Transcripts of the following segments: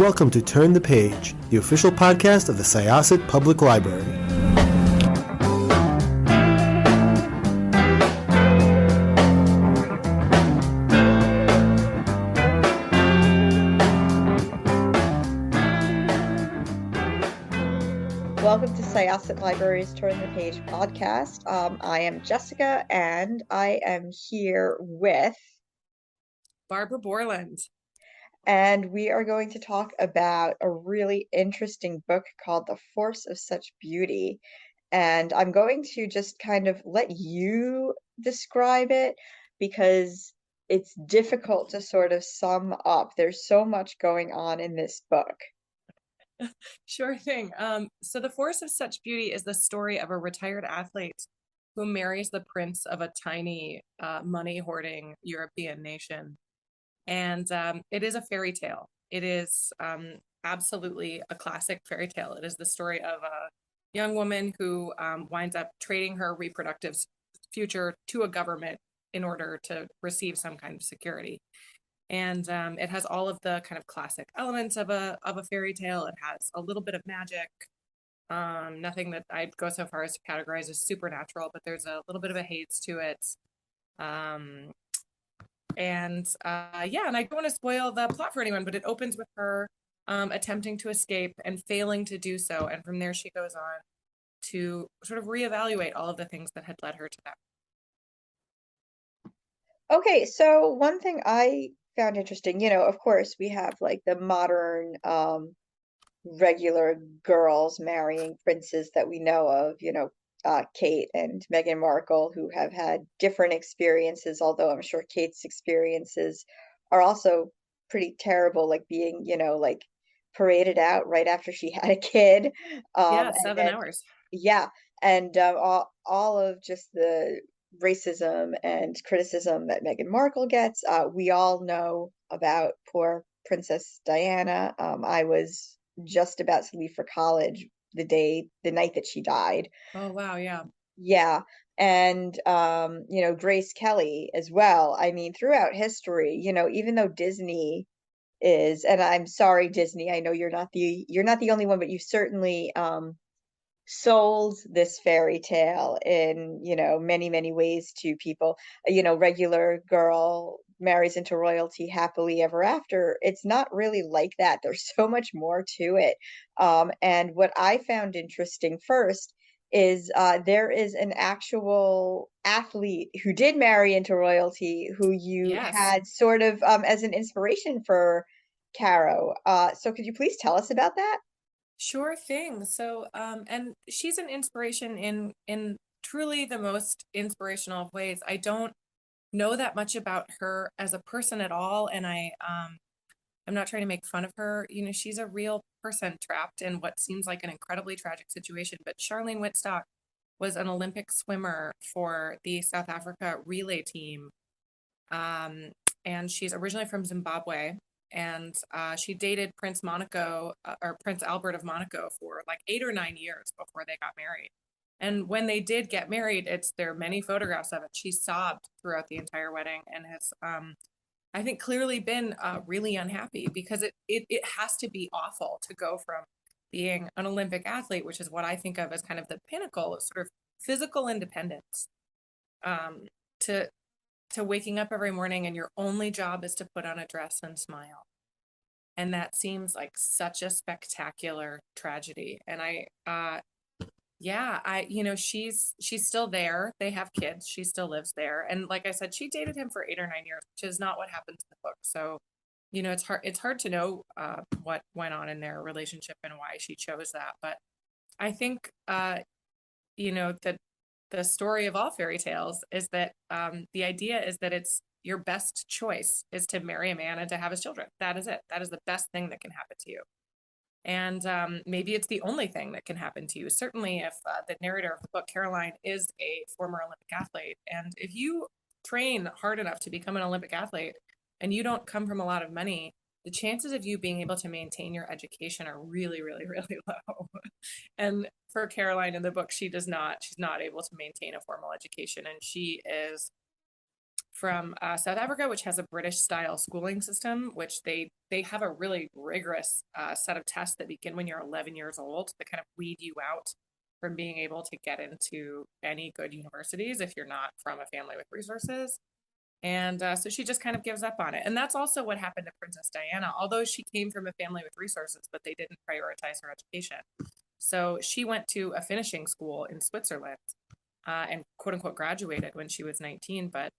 welcome to Turn the Page, the official podcast of the Syosset Public Library. Welcome to Syosset Library's Turn the Page podcast. I am Jessica, and I am here with Barbara Bourland. And we are going to talk about a really interesting book called The Force of Such Beauty. And I'm going to just kind of let you describe it because it's difficult to sort of sum up. There's so much going on in this book. Sure thing. So The Force of Such Beauty is the story of a retired athlete who marries the prince of a tiny, money-hoarding European nation. And it is a fairy tale. It is absolutely a classic fairy tale. It is the story of a young woman who winds up trading her reproductive future to a government in order to receive some kind of security. And it has all of the kind of classic elements of a fairy tale. It has a little bit of magic, nothing that I'd go so far as to categorize as supernatural, but there's a little bit of a haze to it. And I don't want to spoil the plot for anyone, but it opens with her attempting to escape and failing to do so. And from there, she goes on to sort of reevaluate all of the things that had led her to that. Okay, so one thing I found interesting, of course, we have like the modern regular girls marrying princes that we know of, Kate and Meghan Markle, who have had different experiences, although I'm sure Kate's experiences are also pretty terrible, like being, like paraded out right after she had a kid. Yeah, And 7 then, hours. yeah, and all of just the racism and criticism that Meghan Markle gets. We all know about poor Princess Diana. I was just about to leave for college the night that she died. Oh, wow, yeah. Yeah. And Grace Kelly as well. I mean, throughout history, even though Disney is, and I'm sorry, Disney, I know you're not the only one, but you certainly sold this fairy tale in, many, many ways to people. Regular girl marries into royalty happily ever after. It's not really like that. There's so much more to it. And what I found interesting first is there is an actual athlete who did marry into royalty who you Yes. had sort of as an inspiration for Caro. So could you please tell us about that? Sure thing. So, and she's an inspiration in truly the most inspirational of ways. I don't know that much about her as a person at all, and I'm not trying to make fun of her. She's a real person trapped in what seems like an incredibly tragic situation. But Charlene Whitstock was an Olympic swimmer for the South Africa relay team, and she's originally from Zimbabwe. And she dated Prince Monaco or Prince Albert of Monaco for like 8 or 9 years before they got married. And when they did get married, there are many photographs of it. She sobbed throughout the entire wedding and has, I think, clearly been really unhappy because it has to be awful to go from being an Olympic athlete, which is what I think of as kind of the pinnacle of sort of physical independence, to waking up every morning and your only job is to put on a dress and smile. And that seems like such a spectacular tragedy. And she's still there. They have kids. She still lives there. And like I said, she dated him for 8 or 9 years, which is not what happens in the book. So, it's hard to know what went on in their relationship and why she chose that. But I think, that the story of all fairy tales is that the idea is that it's your best choice is to marry a man and to have his children. That is it. That is the best thing that can happen to you. And maybe it's the only thing that can happen to you. Certainly if the narrator of the book, Caroline, is a former Olympic athlete. And if you train hard enough to become an Olympic athlete and you don't come from a lot of money, the chances of you being able to maintain your education are really, really, really low. And for Caroline in the book, she's not able to maintain a formal education. And she is from South Africa, which has a British style schooling system, which they have a really rigorous set of tests that begin when you're 11 years old that kind of weed you out from being able to get into any good universities if you're not from a family with resources. And so she just kind of gives up on it. And that's also what happened to Princess Diana, although she came from a family with resources, but they didn't prioritize her education. So she went to a finishing school in Switzerland and quote unquote graduated when she was 19. But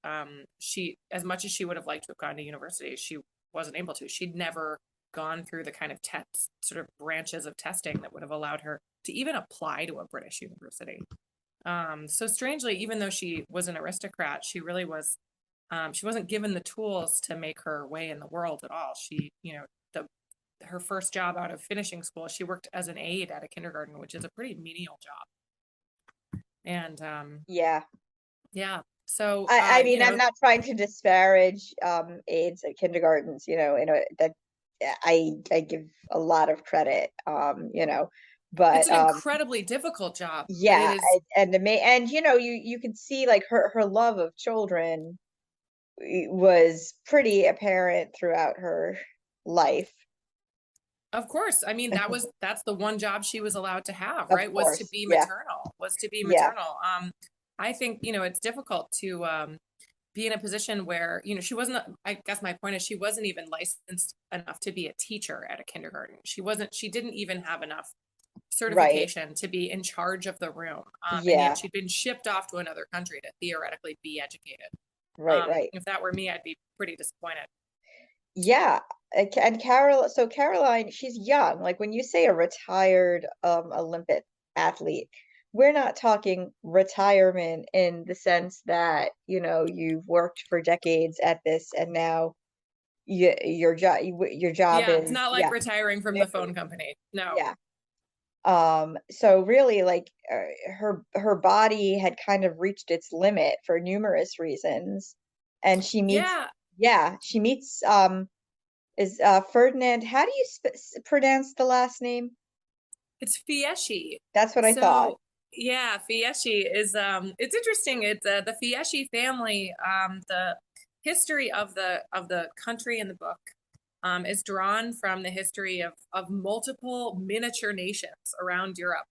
she, as much as she would have liked to have gone to university, she wasn't able to. She'd never gone through the kind of test, sort of branches of testing that would have allowed her to even apply to a British university. So strangely, even though she was an aristocrat, she really was, she wasn't given the tools to make her way in the world at all. She, her first job out of finishing school, she worked as an aide at a kindergarten, which is a pretty menial job. And Yeah. yeah. So I mean, I'm not trying to disparage aides at kindergartens, that I give a lot of credit, but it's an incredibly difficult job. yeah, But it is, and you can see like her love of children was pretty apparent throughout her life. of course. I mean, that's the one job she was allowed to have, Of right? Was to course, be yeah, maternal, was to be yeah, maternal. I think, it's difficult to be in a position where, she wasn't, I guess my point is she wasn't even licensed enough to be a teacher at a kindergarten. She didn't even have enough right, certification to be in charge of the room. And yeah, yet she'd been shipped off to another country to theoretically be educated. right. If that were me, I'd be pretty disappointed. Yeah, and Caroline, she's young. Like when you say a retired Olympic athlete, we're not talking retirement in the sense that, you've worked for decades at this and now your job Yeah, it's is, not like yeah, retiring from no, the phone company. No. yeah. So really like her body had kind of reached its limit for numerous reasons. And Yeah, she meets is Ferdinand. How do you pronounce the last name? it's Fieschi. That's what I thought. So yeah, Fieschi is it's interesting. It's the Fieschi family. The history of the country in the book is drawn from the history of multiple miniature nations around Europe.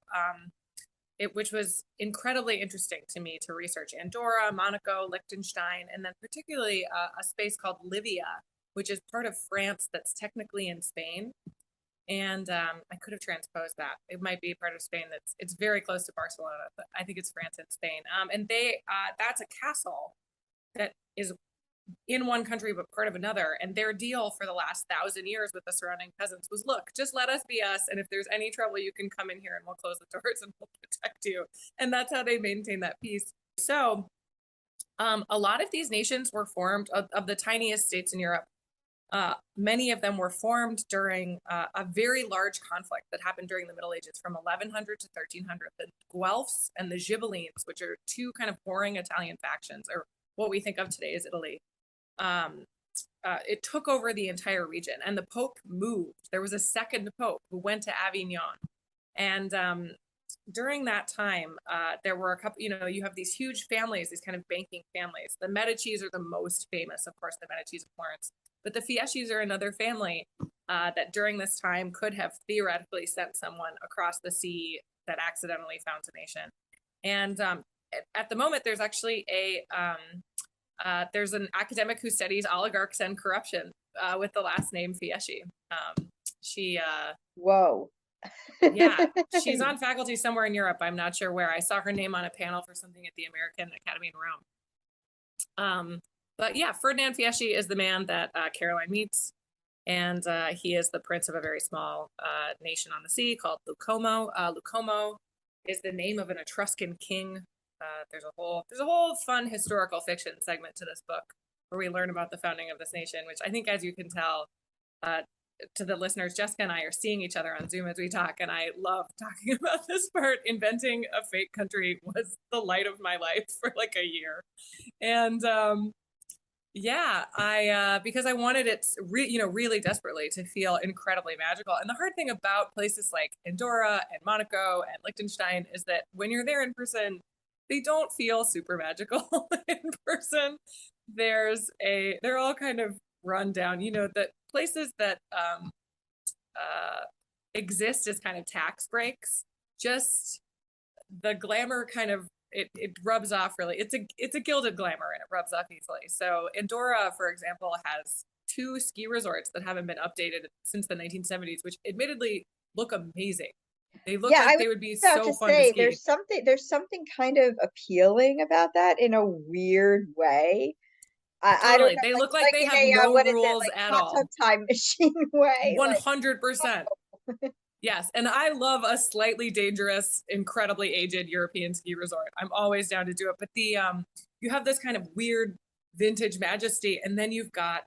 Which was incredibly interesting to me to research Andorra, Monaco, Liechtenstein, and then particularly a space called Livia, which is part of France that's technically in Spain. And I could have transposed that. It might be part of Spain it's very close to Barcelona, but I think it's France and Spain. And that's a castle that is in one country but part of another. And their deal for the last 1,000 years with the surrounding peasants was, look, just let us be us, and if there's any trouble, you can come in here and we'll close the doors and we'll protect you. And that's how they maintain that peace. So a lot of these nations were formed of the tiniest states in Europe. Many of them were formed during a very large conflict that happened during the Middle Ages from 1100 to 1300. The Guelphs and the Ghibellines, which are two kind of warring Italian factions, or what we think of today as Italy, it took over the entire region, and the Pope moved. There was a second Pope who went to Avignon. And during that time, there were a couple, you have these huge families, these kind of banking families. The Medicis are the most famous, of course, the Medicis of Florence. But the Fiescis are another family that during this time could have theoretically sent someone across the sea that accidentally found a nation. And at the moment, there's actually there's an academic who studies oligarchs and corruption with the last name Fieschi. Whoa. Yeah, she's on faculty somewhere in Europe. I'm not sure where. I saw her name on a panel for something at the American Academy in Rome. But yeah, Ferdinand Fieschi is the man that Caroline meets, and he is the prince of a very small nation on the sea called Lucomo. Lucomo is the name of an Etruscan king. There's a whole fun historical fiction segment to this book where we learn about the founding of this nation, which I think, as you can tell, to the listeners, Jessica and I are seeing each other on Zoom as we talk, and I love talking about this part. Inventing a fake country was the light of my life for like a year. And yeah, because I wanted it really desperately to feel incredibly magical. And the hard thing about places like Andorra and Monaco and Liechtenstein is that when you're there in person, they don't feel super magical in person. they're all kind of run down, the places that exist as kind of tax breaks, just the glamour kind of it rubs off really. It's a gilded glamour and it rubs off easily. So Andorra, for example, has two ski resorts that haven't been updated since the 1970s, which admittedly look amazing. They look Yeah, I like was they would be about so to fun to say ski. there's something kind of appealing about that in a weird way. I don't Totally. know, They look like like they in have a no what is it, rules like at hot tub all. time machine way? Like, 100%. Yes, and I love a slightly dangerous, incredibly aged European ski resort. I'm always down to do it. But the you have this kind of weird vintage majesty, and then you've got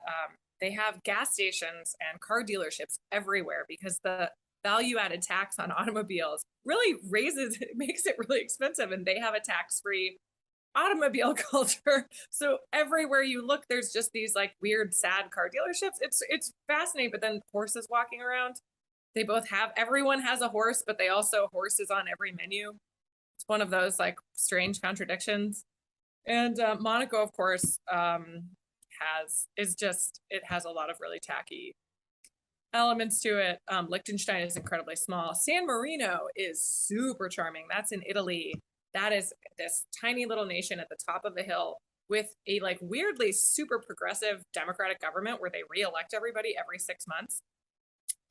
they have gas stations and car dealerships everywhere because the value added tax on automobiles really raises it makes it really expensive, and they have a tax-free automobile culture. So everywhere you look, there's just these like weird, sad car dealerships. It's fascinating, but then horses walking around. They both have, everyone has a horse, but they also horses on every menu. It's one of those like strange contradictions. And Monaco, of course, it has a lot of really tacky elements to it. Liechtenstein is incredibly small. San Marino is super charming. That's in Italy. That is this tiny little nation at the top of the hill with a like weirdly super progressive democratic government where they re-elect everybody every 6 months.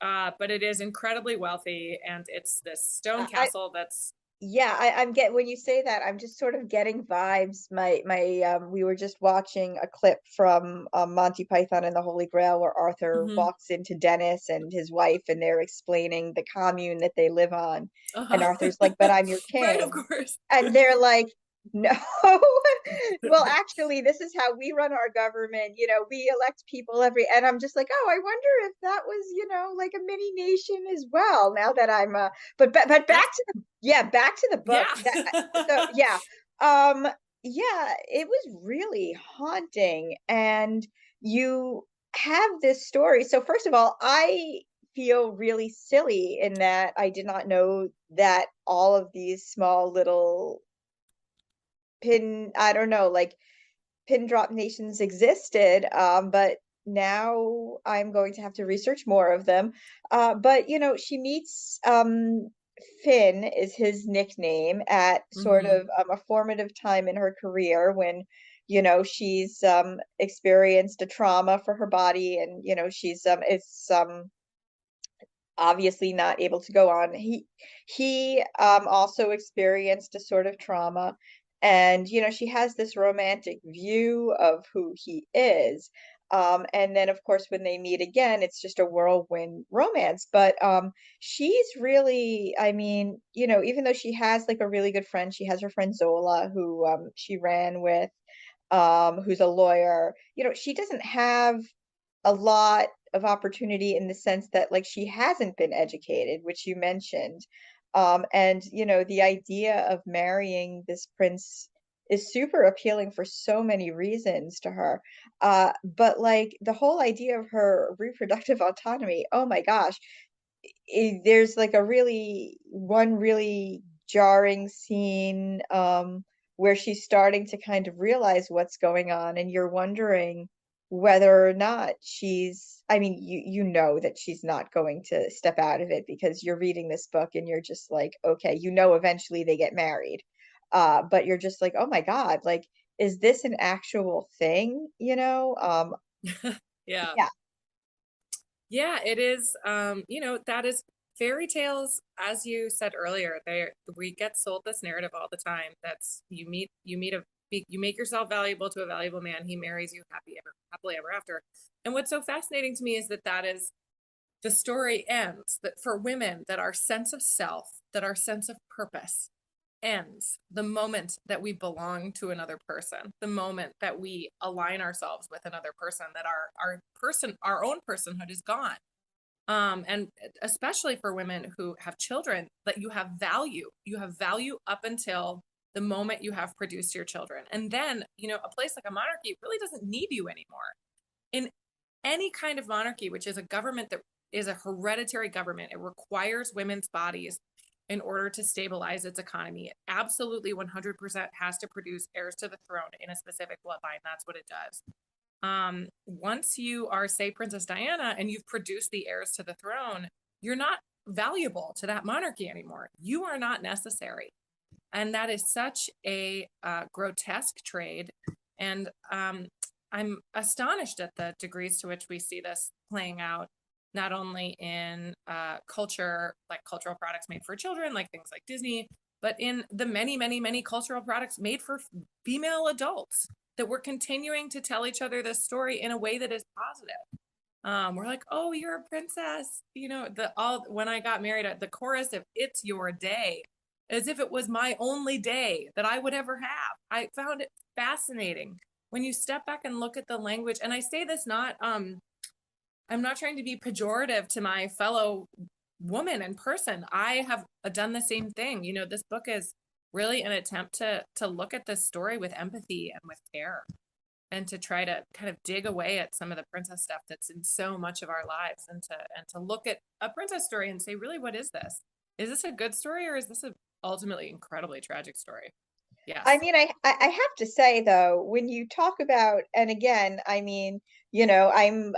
But it is incredibly wealthy, and it's this stone I castle that's yeah, I'm get when you say that, I'm just sort of getting vibes. My we were just watching a clip from Monty Python and the Holy Grail where Arthur mhm. walks into Dennis and his wife, and they're explaining the commune that they live on, and Uh-huh. Arthur's like, "But I'm your Right, of king," course. and they're like, "No." Well, actually, this is how we run our government. We elect people and I'm just like, oh, I wonder if that was, like a mini nation as well. Now that I'm, but That's back to the book. yeah. So yeah, um, yeah, it was really haunting, and you have this story. So first of all, I feel really silly in that I did not know that all of these small little I don't know, like pin drop nations existed, but now I'm going to have to research more of them. But she meets Finn is his nickname at sort hmm of a formative time in her career when she's experienced a trauma for her body, and she's it's obviously not able to go on. He also experienced a sort of trauma, and she has this romantic view of who he is. And then of course when they meet again, it's just a whirlwind romance. But she's really, I mean, even though she has like a really good friend, she has her friend Zola who she ran with, who's a lawyer. She doesn't have a lot of opportunity in the sense that like she hasn't been educated, which you mentioned. And the idea of marrying this prince is super appealing for so many reasons to her. But like the whole idea of her reproductive autonomy, oh my gosh, there's like one really jarring scene where she's starting to kind of realize what's going on, and you're wondering whether or not I mean, you know that she's not going to step out of it because you're reading this book and you're just like, okay, eventually they get married. But you're just like, oh my God, like, is this an actual thing? Yeah. Yeah. Yeah, it is. That is fairy tales, as you said earlier, we get sold this narrative all the time. That's you make yourself valuable to a valuable man. He marries you happily ever after. And what's so fascinating to me is that is the story ends that for women, that our sense of self, that our sense of purpose ends the moment that we belong to another person, the moment that we align ourselves with another person, that our own personhood is gone. And especially for women who have children, that you have value up until the moment you have produced your children. And then, a place like a monarchy really doesn't need you anymore. In any kind of monarchy, which is a government that is a hereditary government, it requires women's bodies in order to stabilize its economy. It absolutely 100% has to produce heirs to the throne in a specific bloodline. That's what it does. Once you are, say, Princess Diana, and you've produced the heirs to the throne, you're not valuable to that monarchy anymore. You are not necessary. And that is such a grotesque trade. And I'm astonished at the degrees to which we see this playing out, not only in culture, like cultural products made for children, like things like Disney, but in the many, many, many cultural products made for female adults, that we're continuing to tell each other this story in a way that is positive. We're like, oh, you're a princess. You know, when I got married, the chorus of "It's Your Day," as if it was my only day that I would ever have. I found it fascinating when you step back and look at the language. And I say this not, I'm not trying to be pejorative to my fellow woman and person. I have done the same thing. You know, this book is really an attempt to look at this story with empathy and with care, and to try to kind of dig away at some of the princess stuff that's in so much of our lives, and to look at a princess story and say, really, what is this? Is this a good story, or is this a ultimately incredibly tragic story? Yes. I mean, I have to say though, when you talk about, and again, I mean, you know, I'm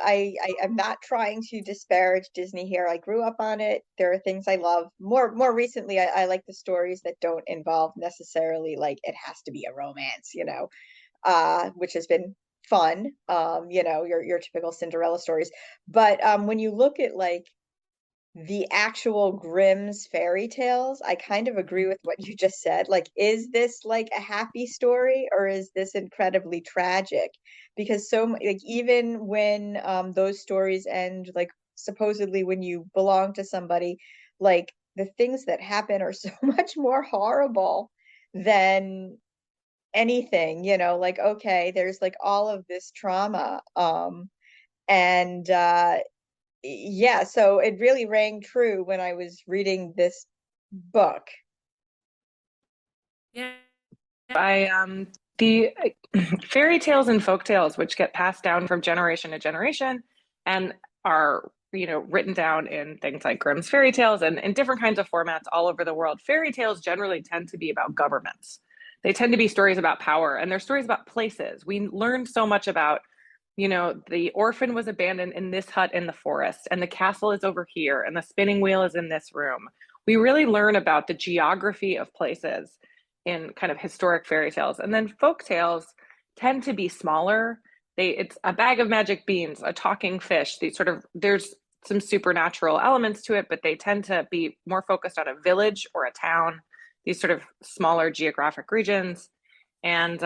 not trying to disparage Disney here. I grew up on it. There are things I love. More recently, I like the stories that don't involve necessarily like it has to be a romance, you know, which has been fun. You know, your typical Cinderella stories. But when you look at like the actual Grimm's fairy tales, I kind of agree with what you just said. Like, is this like a happy story, or is this incredibly tragic? Because like even when those stories end, like supposedly when you belong to somebody, like the things that happen are so much more horrible than anything, you know, like okay, there's like all of this trauma. And yeah, so it really rang true when I was reading this book. Yeah. The fairy tales and folk tales, which get passed down from generation to generation and are, you know, written down in things like Grimm's fairy tales and in different kinds of formats all over the world. Fairy tales generally tend to be about governments. They tend to be stories about power, and they're stories about places. We learn so much about, you know, the orphan was abandoned in this hut in the forest, and the castle is over here, and the spinning wheel is in this room. We really learn about the geography of places in kind of historic fairy tales. And then folk tales tend to be smaller. It's a bag of magic beans, a talking fish. These sort of, there's some supernatural elements to it, but they tend to be more focused on a village or a town, these sort of smaller geographic regions, and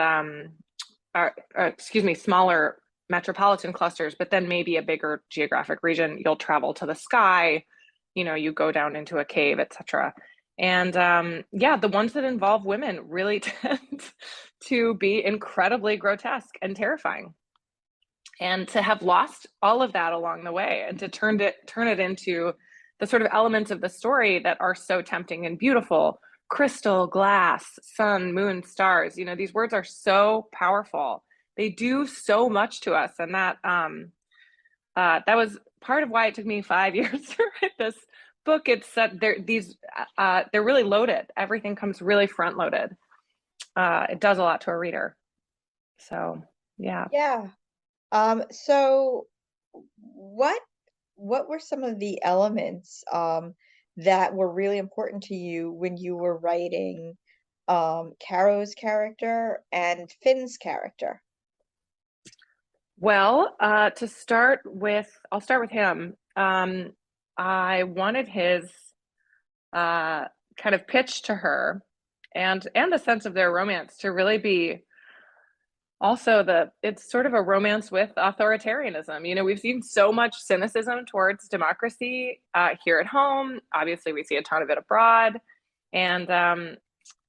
excuse me, smaller metropolitan clusters, but then maybe a bigger geographic region. You'll travel to the sky, you know, you go down into a cave, etc. And yeah, the ones that involve women really tend to be incredibly grotesque and terrifying. And to have lost all of that along the way, and to turn it into the sort of elements of the story that are so tempting and beautiful: crystal, glass, sun, moon, stars. You know, these words are so powerful. They do so much to us. And that was part of why it took me 5 years to write this book. It's they're really loaded. Everything comes really front loaded. It does a lot to a reader. So yeah. Yeah. So what were some of the elements that were really important to you when you were writing Caro's character and Finn's character? Well, to start with, I'll start with him. I wanted his kind of pitch to her, and the sense of their romance to really be also it's sort of a romance with authoritarianism. You know, we've seen so much cynicism towards democracy here at home. Obviously, we see a ton of it abroad. And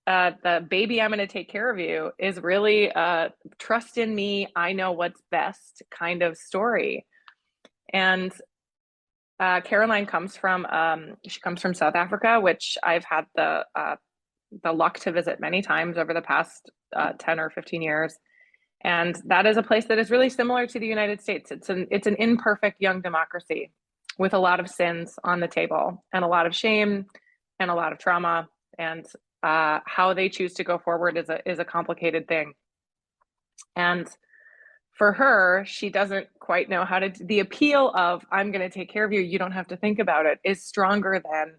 the baby, I'm going to take care of you is really trust in me, I know what's best kind of story. And Caroline comes from South Africa, which I've had the luck to visit many times over the past 10 or 15 years. And that is a place that is really similar to the United States. It's an imperfect young democracy with a lot of sins on the table and a lot of shame and a lot of trauma, and how they choose to go forward is a complicated thing. And for her, she doesn't quite know how to, the appeal of, I'm going to take care of you, you don't have to think about it, is stronger than,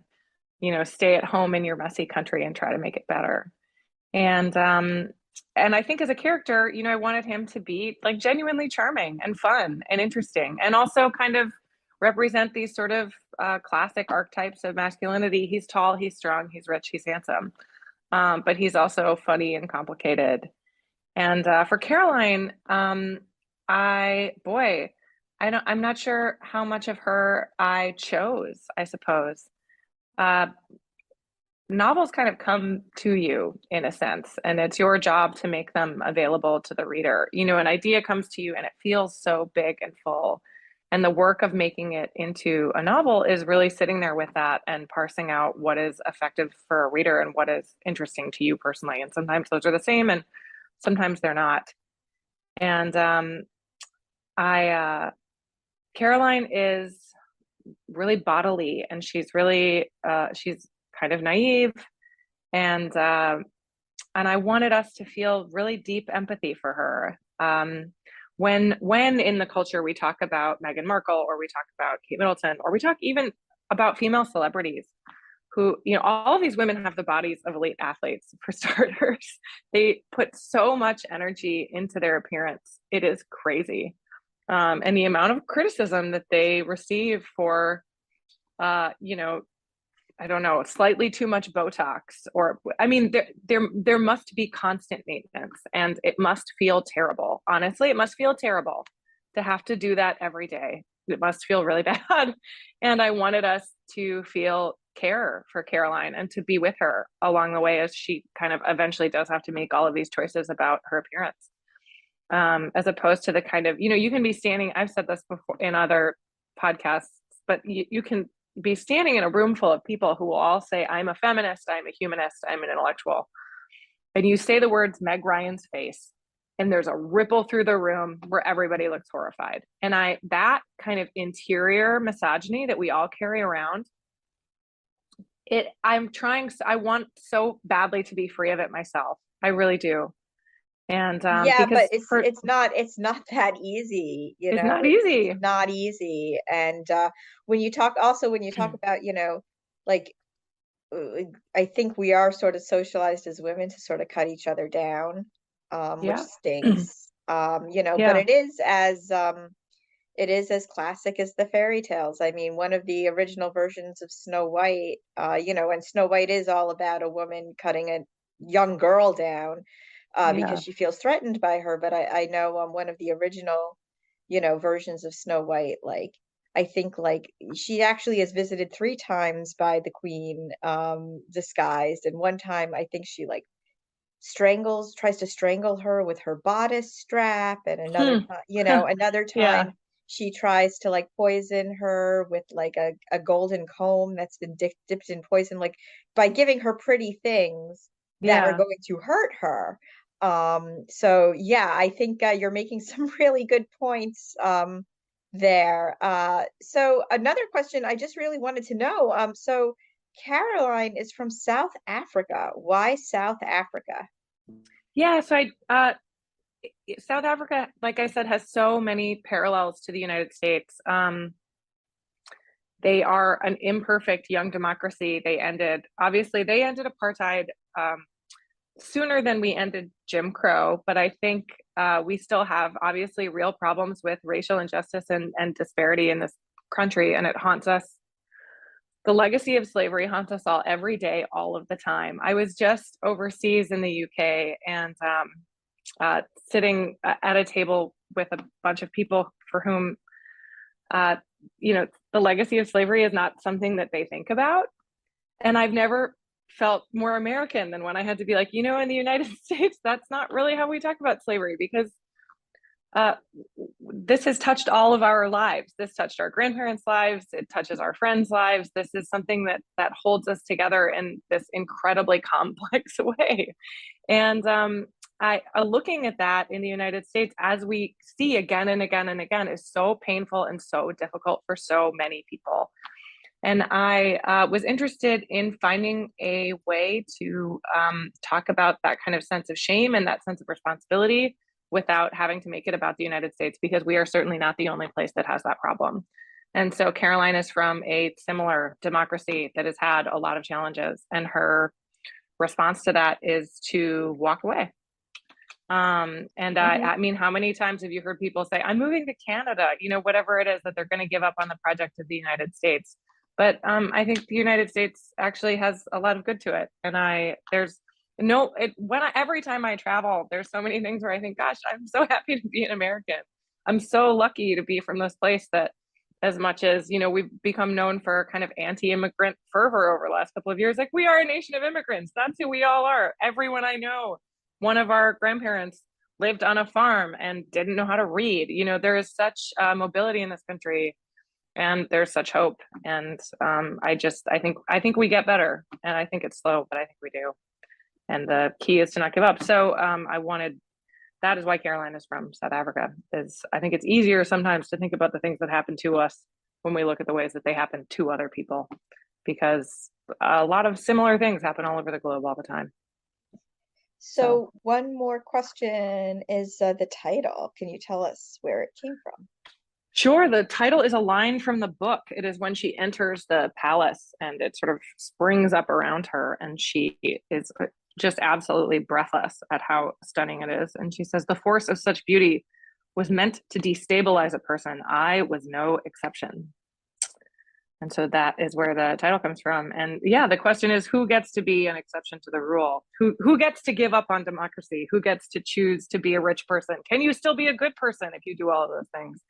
stay at home in your messy country and try to make it better. And I think as a character, I wanted him to be like genuinely charming and fun and interesting, and also kind of represent these sort of classic archetypes of masculinity. He's tall, he's strong, he's rich, he's handsome, but he's also funny and complicated. And for Caroline, I'm not sure how much of her I chose, I suppose. Novels kind of come to you in a sense, and it's your job to make them available to the reader. An idea comes to you and it feels so big and full. And the work of making it into a novel is really sitting there with that and parsing out what is effective for a reader and what is interesting to you personally. And sometimes those are the same and sometimes they're not. And Caroline is really bodily, and she's really she's kind of naive, and I wanted us to feel really deep empathy for her. When in the culture we talk about Meghan Markle, or we talk about Kate Middleton, or we talk even about female celebrities who, all of these women have the bodies of elite athletes, for starters. They put so much energy into their appearance. It is crazy. And the amount of criticism that they receive for, I don't know, slightly too much Botox, or, there must be constant maintenance, and it must feel terrible. Honestly, it must feel terrible to have to do that every day. It must feel really bad. And I wanted us to feel care for Caroline and to be with her along the way as she kind of eventually does have to make all of these choices about her appearance. As opposed to the kind of, you can be standing, I've said this before in other podcasts, but you can be standing in a room full of people who will all say, I'm a feminist, I'm a humanist, I'm an intellectual. And you say the words Meg Ryan's face, and there's a ripple through the room where everybody looks horrified. And that kind of interior misogyny that we all carry around, I want so badly to be free of it myself. I really do. And yeah, but it's not that easy, it's not easy. It's not easy. And when you talk about, like, I think we are sort of socialized as women to sort of cut each other down, which stinks. But it is as classic as the fairy tales. I mean, one of the original versions of Snow White, and Snow White is all about a woman cutting a young girl down because she feels threatened by her. But I know one of the original, versions of Snow White, like, I think, like, she actually is visited 3 times by the queen, disguised. And one time I think she, like, tries to strangle her with her bodice strap. And another time, another time she tries to, like, poison her with, like, a golden comb that's been dipped in poison, like, by giving her pretty things that are going to hurt her. So yeah, I think you're making some really good points there. So another question I just really wanted to know, so Caroline is from South Africa. Why South Africa? Yeah, so South Africa, like I said, has so many parallels to the United States. They are an imperfect young democracy. They ended apartheid sooner than we ended Jim Crow, but I think we still have obviously real problems with racial injustice and disparity in this country, and it haunts us. The legacy of slavery haunts us all every day, all of the time. I was just overseas in the UK and sitting at a table with a bunch of people for whom, the legacy of slavery is not something that they think about. And I've never felt more American than when I had to be like, in the United States, that's not really how we talk about slavery, because this has touched all of our lives. This touched our grandparents' lives. It touches our friends' lives. This is something that holds us together in this incredibly complex way. And looking at that in the United States, as we see again and again and again, is so painful and so difficult for so many people. And I was interested in finding a way to talk about that kind of sense of shame and that sense of responsibility without having to make it about the United States, because we are certainly not the only place that has that problem. And so Caroline is from a similar democracy that has had a lot of challenges, and her response to that is to walk away. I mean, how many times have you heard people say, I'm moving to Canada, you know, whatever it is that they're going to give up on the project of the United States. But I think the United States actually has a lot of good to it. And every time I travel, there's so many things where I think, gosh, I'm so happy to be an American. I'm so lucky to be from this place that, as much as, you know, we've become known for kind of anti-immigrant fervor over the last couple of years, like, we are a nation of immigrants. That's who we all are. Everyone I know, one of our grandparents lived on a farm and didn't know how to read. You know, there is such mobility in this country, and there's such hope. And I think we get better, and I think it's slow, but I think we do. And the key is to not give up. So that is why Caroline is from South Africa. I think it's easier sometimes to think about the things that happen to us when we look at the ways that they happen to other people, because a lot of similar things happen all over the globe all the time. So one more question is the title. Can you tell us where it came from? Sure. The title is a line from the book. It is when she enters the palace and it sort of springs up around her, and she is just absolutely breathless at how stunning it is. And she says, the force of such beauty was meant to destabilize a person. I was no exception. And so that is where the title comes from. And yeah, the question is, who gets to be an exception to the rule? Who gets to give up on democracy? Who gets to choose to be a rich person? Can you still be a good person if you do all of those things?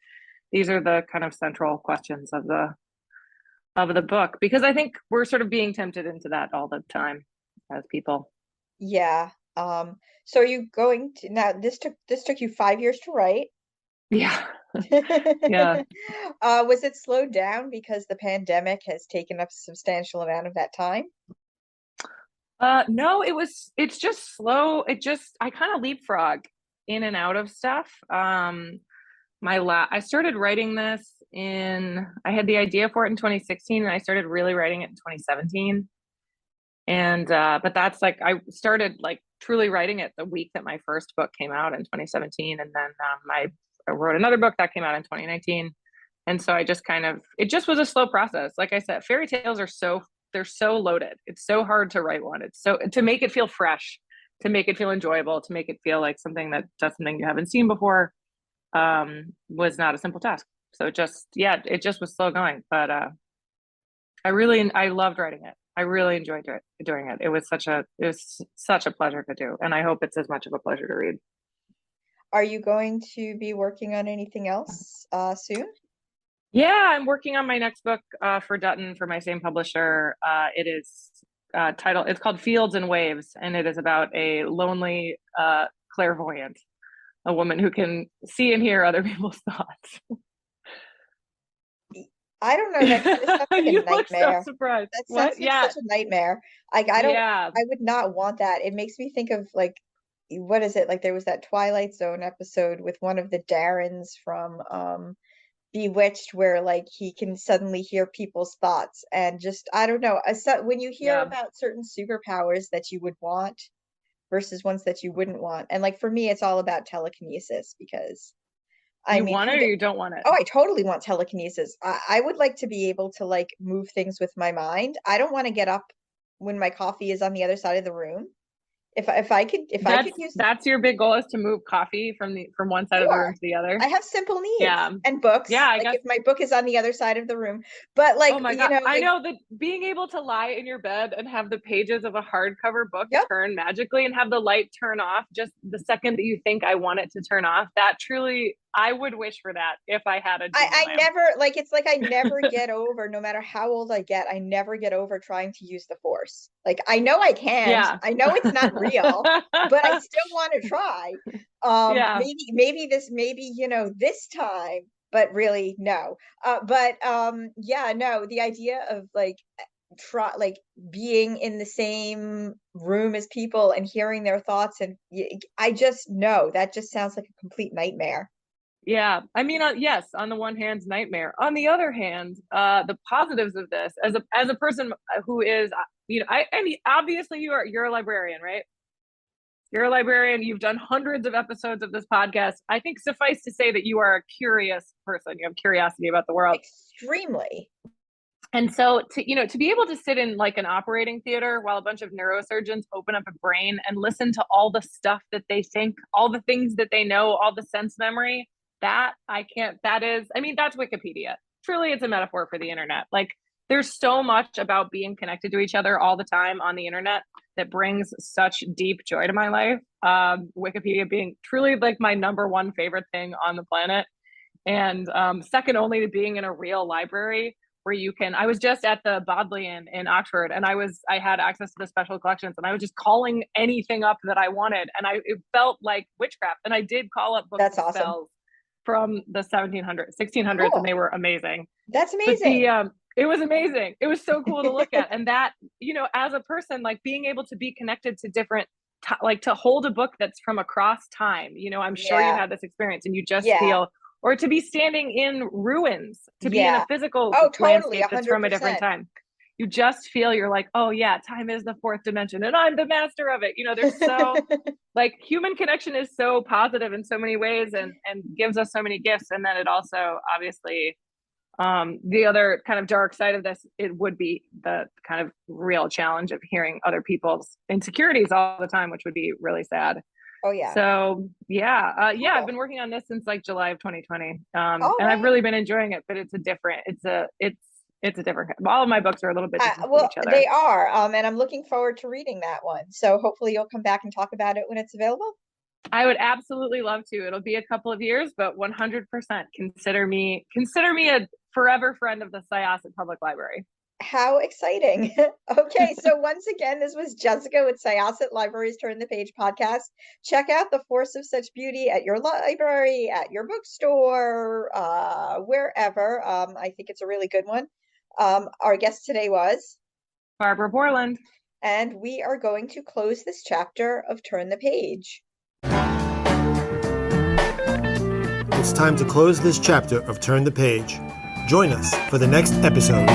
These are the kind of central questions of the book, because I think we're sort of being tempted into that all the time as people. Yeah. So are you going to, now this took you 5 years to write? Yeah. Yeah. Was it slowed down because the pandemic has taken up a substantial amount of that time? No, it's just slow. I kind of leapfrog in and out of stuff. I started writing this I had the idea for it in 2016, and I started really writing it in 2017. And but that's like, I started like truly writing it the week that my first book came out in 2017, and then I wrote another book that came out in 2019. And so it just was a slow process. Like I said, fairy tales they're so loaded. It's so hard to write one. It's so, to make it feel fresh, to make it feel enjoyable, to make it feel like something that does something you haven't seen before, was not a simple task. So it just was slow going. But I loved writing it. I really enjoyed doing it. It was such a pleasure to do, and I hope it's as much of a pleasure to read. Are you going to be working on anything else soon? Yeah, I'm working on my next book for Dutton, for my same publisher. It is it's called Fields and Waves, and it is about a lonely clairvoyant, a woman who can see and hear other people's thoughts. I don't know. That kind of sounds like a You nightmare. look so surprised. That sounds like such a nightmare. I would not want that. It makes me think of, like, what is it? Like, there was that Twilight Zone episode with one of the Darrens from Bewitched, where like he can suddenly hear people's thoughts, and just, I don't know. When you hear about certain superpowers that you would want versus ones that you wouldn't want, and like for me, it's all about telekinesis, because you want it or you don't want it? Oh, I totally want telekinesis. I would like to be able to like move things with my mind. I don't want to get up when my coffee is on the other side of the room. If I could use, that's your big goal, is to move coffee from one side of the room to the other. I have simple needs and books. Yeah, I guess if my book is on the other side of the room, but like, oh my God, I know that being able to lie in your bed and have the pages of a hardcover book turn magically and have the light turn off just the second that you think I want it to turn off. That truly, I would wish for that if I had a. I never, like, it's like I never get over, no matter how old I get, I never get over trying to use the Force. Like, I know I can't. Yeah. I know it's not real, but I still want to try. Maybe this time, but really no. The idea of like being in the same room as people and hearing their thoughts, and I just know that just sounds like a complete nightmare. Yeah, I mean, yes, on the one hand, nightmare. On the other hand, the positives of this, as a person who is, I mean, obviously you're a librarian, right? You're a librarian. You've done hundreds of episodes of this podcast. I think suffice to say that you are a curious person. You have curiosity about the world. Extremely. And so to be able to sit in like an operating theater while a bunch of neurosurgeons open up a brain and listen to all the stuff that they think, all the things that they know, all the sense memory, that's Wikipedia. Truly, it's a metaphor for the internet. Like, there's so much about being connected to each other all the time on the internet that brings such deep joy to my life. Wikipedia being truly like my number one favorite thing on the planet. And second only to being in a real library where I was just at the Bodleian in Oxford, and I had access to the special collections, and I was just calling anything up that I wanted. And it felt like witchcraft. And I did call up books That's and awesome. spells from the 1700s, 1600s, Cool. and they were amazing. That's amazing. But it was amazing. It was so cool to look at. And that, as a person, like being able to be connected to different, like to hold a book that's from across time, I'm sure you had this experience, and you just feel, or to be standing in ruins, to be in a physical totally, landscape that's from a different time. You just feel, you're like, oh yeah, time is the fourth dimension and I'm the master of it. There's so like human connection is so positive in so many ways and gives us so many gifts. And then it also obviously, the other kind of dark side of this, it would be the kind of real challenge of hearing other people's insecurities all the time, which would be really sad. Oh yeah. So yeah, cool. I've been working on this since like July of 2020, and right. I've really been enjoying it. But it's a different. All of my books are a little bit different from each other. They are, and I'm looking forward to reading that one. So hopefully you'll come back and talk about it when it's available. I would absolutely love to. It'll be a couple of years, but 100% consider me a forever friend of the Syosset Public Library. How exciting. Okay, so once again, this was Jessica with Syosset Libraries Turn the Page podcast. Check out The Force of Such Beauty at your library, at your bookstore, wherever. I think it's a really good one. Our guest today was Barbara Bourland. And we are going to close this chapter of Turn the Page. It's time to close this chapter of Turn the Page. Join us for the next episode.